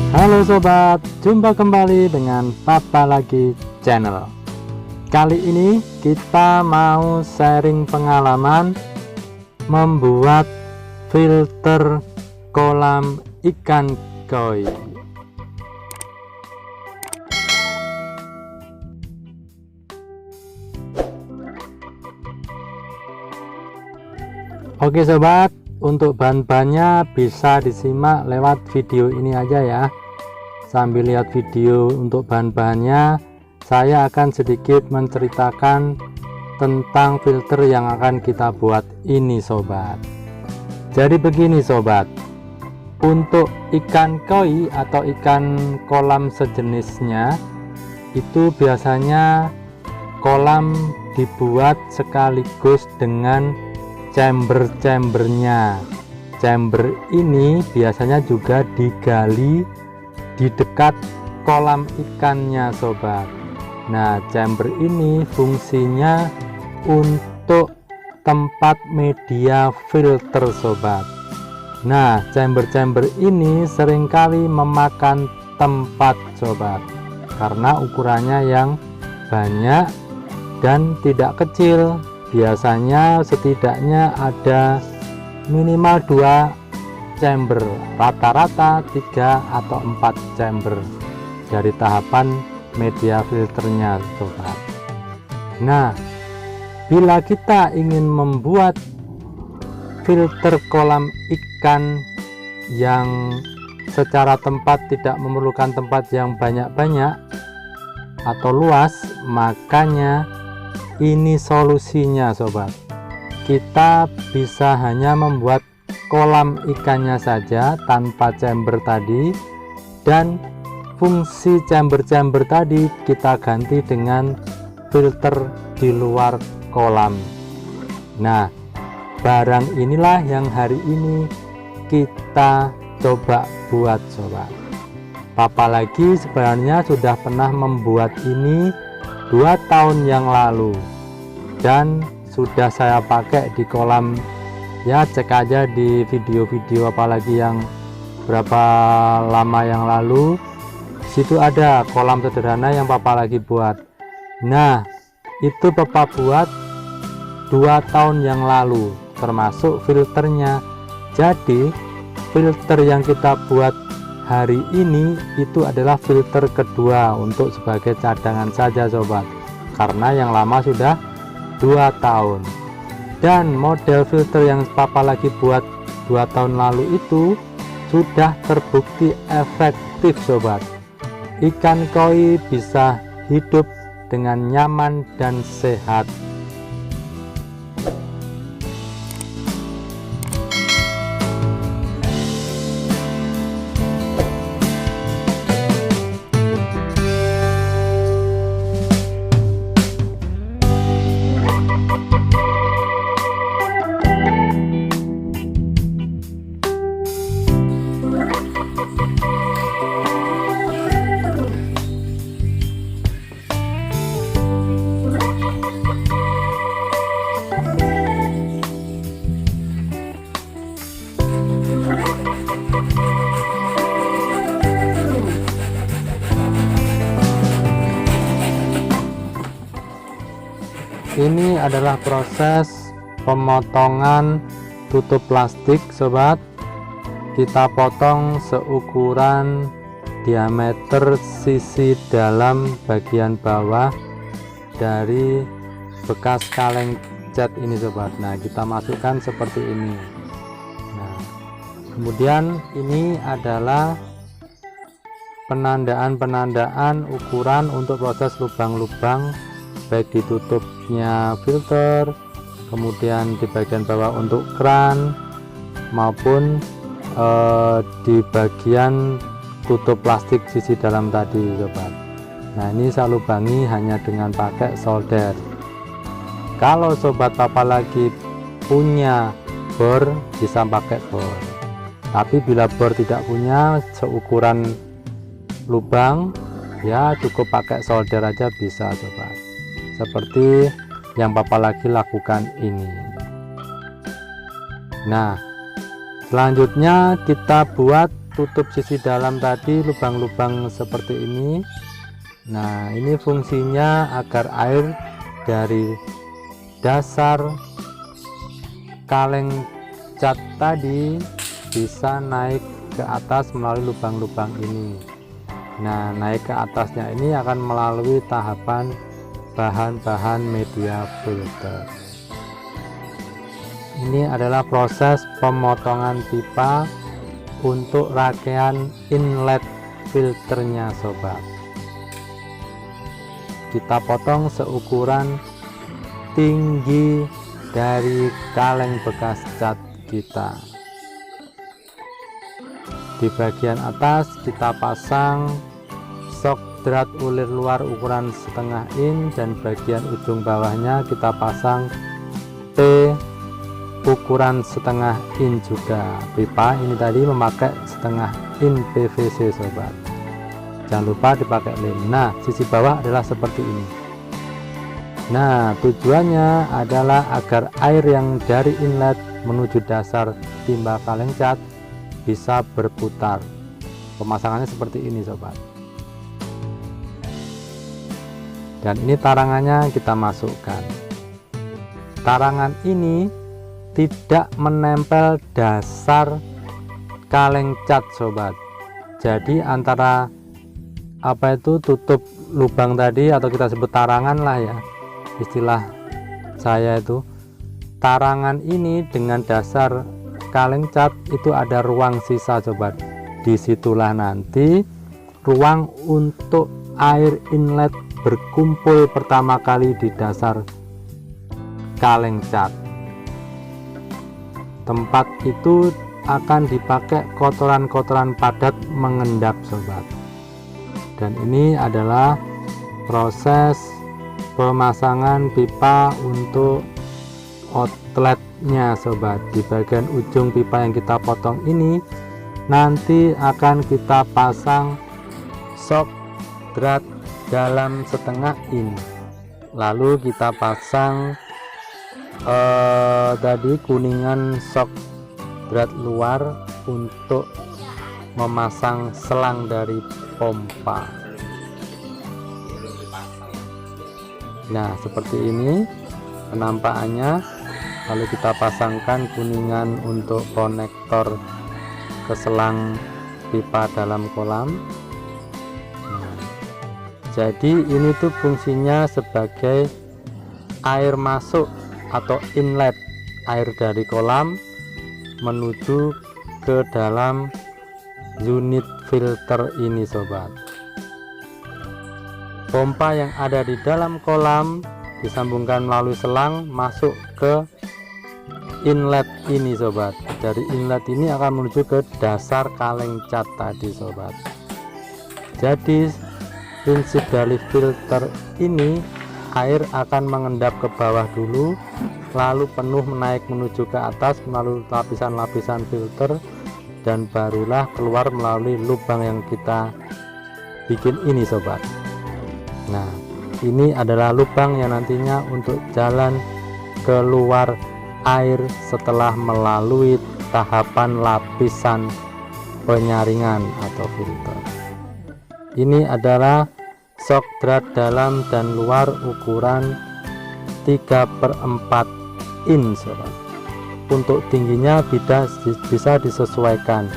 Halo sobat, jumpa kembali dengan Papa Lagi Channel. Kali ini kita mau sharing pengalaman membuat filter kolam ikan koi. Oke sobat, untuk bahan-bahannya bisa disimak lewat video ini aja ya. Sambil lihat video untuk bahan-bahannya, saya akan sedikit menceritakan tentang filter yang akan kita buat ini sobat. Jadi begini sobat, untuk ikan koi atau ikan kolam sejenisnya itu biasanya kolam dibuat sekaligus dengan chamber-chambernya. Chamber ini biasanya juga digali di dekat kolam ikannya sobat. Nah, chamber ini fungsinya untuk tempat media filter sobat. Nah, chamber-chamber ini seringkali memakan tempat sobat karena ukurannya yang banyak dan tidak kecil. Biasanya setidaknya ada minimal 2 chamber, rata-rata 3 atau 4 chamber dari tahapan media filternya sobat. Nah, bila kita ingin membuat filter kolam ikan yang secara tempat tidak memerlukan tempat yang banyak-banyak atau luas, makanya ini solusinya sobat. Kita bisa hanya membuat kolam ikannya saja tanpa chamber tadi, dan fungsi chamber-chamber tadi kita ganti dengan filter di luar kolam. Nah, barang inilah yang hari ini kita coba buat sobat. Papa Lagi sebenarnya sudah pernah membuat ini 2 tahun yang lalu dan sudah saya pakai di kolam ya. Cek aja di video-video apalagi yang berapa lama yang lalu, situ ada kolam sederhana yang Papa Lagi buat. Nah, itu Papa buat 2 tahun yang lalu termasuk filternya. Jadi filter yang kita buat hari ini itu adalah filter kedua untuk sebagai cadangan saja sobat, karena yang lama sudah 2 tahun. Dan model filter yang Papa Lagi buat 2 tahun lalu itu sudah terbukti efektif sobat. Ikan koi bisa hidup dengan nyaman dan sehat. Ini adalah proses pemotongan tutup plastik sobat. Kita potong seukuran diameter sisi dalam bagian bawah dari bekas kaleng cat ini sobat. Nah, kita masukkan seperti ini. Nah, kemudian ini adalah penandaan ukuran untuk proses lubang-lubang, baik di tutupnya filter, kemudian di bagian bawah untuk kran, maupun di bagian tutup plastik sisi dalam tadi sobat. Nah, ini saya lubangi hanya dengan pakai solder. Kalau sobat Papa Lagi punya bor, bisa pakai bor. Tapi bila bor tidak punya seukuran lubang, ya cukup pakai solder aja bisa sobat, seperti yang Papa Lagi lakukan ini. Nah, selanjutnya kita buat tutup sisi dalam tadi lubang-lubang seperti ini. Nah, ini fungsinya agar air dari dasar kaleng cat tadi bisa naik ke atas melalui lubang-lubang ini. Nah, naik ke atasnya ini akan melalui tahapan bahan-bahan media filter. Ini adalah proses pemotongan pipa untuk rangkaian inlet filternya sobat. Kita potong seukuran tinggi dari kaleng bekas cat kita. Di bagian atas kita pasang sok drat ulir luar ukuran setengah in, dan bagian ujung bawahnya kita pasang T ukuran setengah in juga. Pipa ini tadi memakai setengah in PVC sobat, jangan lupa dipakai lem. Nah, sisi bawah adalah seperti ini. Nah, tujuannya adalah agar air yang dari inlet menuju dasar timba kaleng cat bisa berputar. Pemasangannya seperti ini sobat. Dan ini tarangannya kita masukkan. Tarangan ini tidak menempel dasar kaleng cat sobat. Jadi antara tutup lubang tadi, atau kita sebut tarangan lah ya, istilah saya itu, tarangan ini dengan dasar kaleng cat itu ada ruang sisa sobat. Disitulah nanti ruang untuk air inlet berkumpul pertama kali di dasar kaleng cat. Tempat itu akan dipakai kotoran-kotoran padat mengendap sobat. Dan ini adalah proses pemasangan pipa untuk outletnya sobat. Di bagian ujung pipa yang kita potong ini nanti akan kita pasang sok drat dalam setengah in, lalu kita pasang tadi kuningan sok drat luar untuk memasang selang dari pompa. Nah, seperti ini penampakannya. Lalu kita pasangkan kuningan untuk konektor ke selang pipa dalam kolam. Nah, jadi ini tuh fungsinya sebagai air masuk atau inlet air dari kolam menuju ke dalam unit filter ini sobat. Pompa yang ada di dalam kolam disambungkan melalui selang masuk ke inlet ini sobat. Dari inlet ini akan menuju ke dasar kaleng cat tadi sobat. Jadi prinsip dari filter ini, air akan mengendap ke bawah dulu, lalu penuh menaik menuju ke atas melalui lapisan-lapisan filter, dan barulah keluar melalui lubang yang kita bikin ini sobat. Nah, ini adalah lubang yang nantinya untuk jalan keluar air setelah melalui tahapan lapisan penyaringan atau filter. Ini adalah sok drat dalam dan luar ukuran 3/4 in sobat. Untuk tingginya bisa disesuaikan,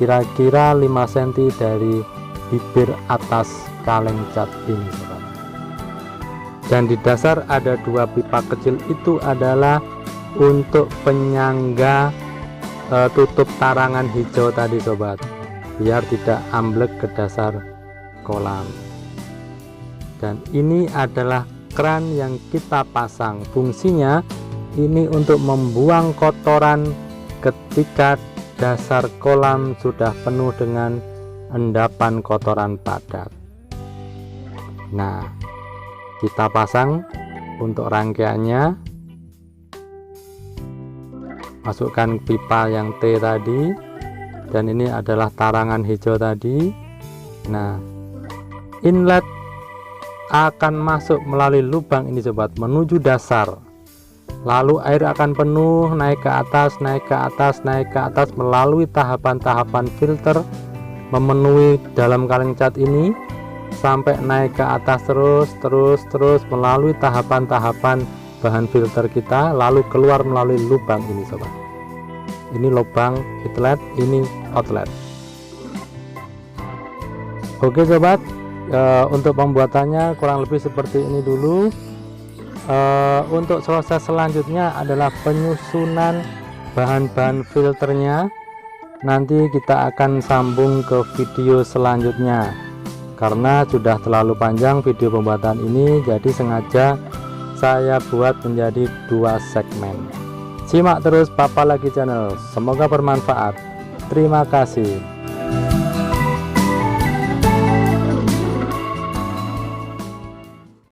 kira-kira 5 cm dari bibir atas kaleng cat ini sobat. Dan di dasar ada dua pipa kecil, itu adalah untuk penyangga tutup tarangan hijau tadi sobat, biar tidak amblek ke dasar kolam. Dan ini adalah keran yang kita pasang. Fungsinya ini untuk membuang kotoran ketika dasar kolam sudah penuh dengan endapan kotoran padat. Nah, kita pasang untuk rangkaiannya. Masukkan pipa yang T tadi, dan ini adalah tarangan hijau tadi. Nah, inlet akan masuk melalui lubang ini sobat menuju dasar. lalu air akan penuh, naik ke atas, naik ke atas, naik ke atas melalui tahapan-tahapan filter, memenuhi dalam kaleng cat ini sampai naik ke atas terus melalui tahapan-tahapan bahan filter kita, lalu keluar melalui lubang ini sobat. Ini lubang inlet, ini outlet. Oke sobat, untuk pembuatannya kurang lebih seperti ini dulu. Untuk proses selanjutnya adalah penyusunan bahan-bahan filternya. Nanti kita akan sambung ke video selanjutnya, karena sudah terlalu panjang video pembuatan ini, jadi sengaja saya buat menjadi 2 segmen. Simak terus Papa Lagi Channel, semoga bermanfaat. Terima kasih.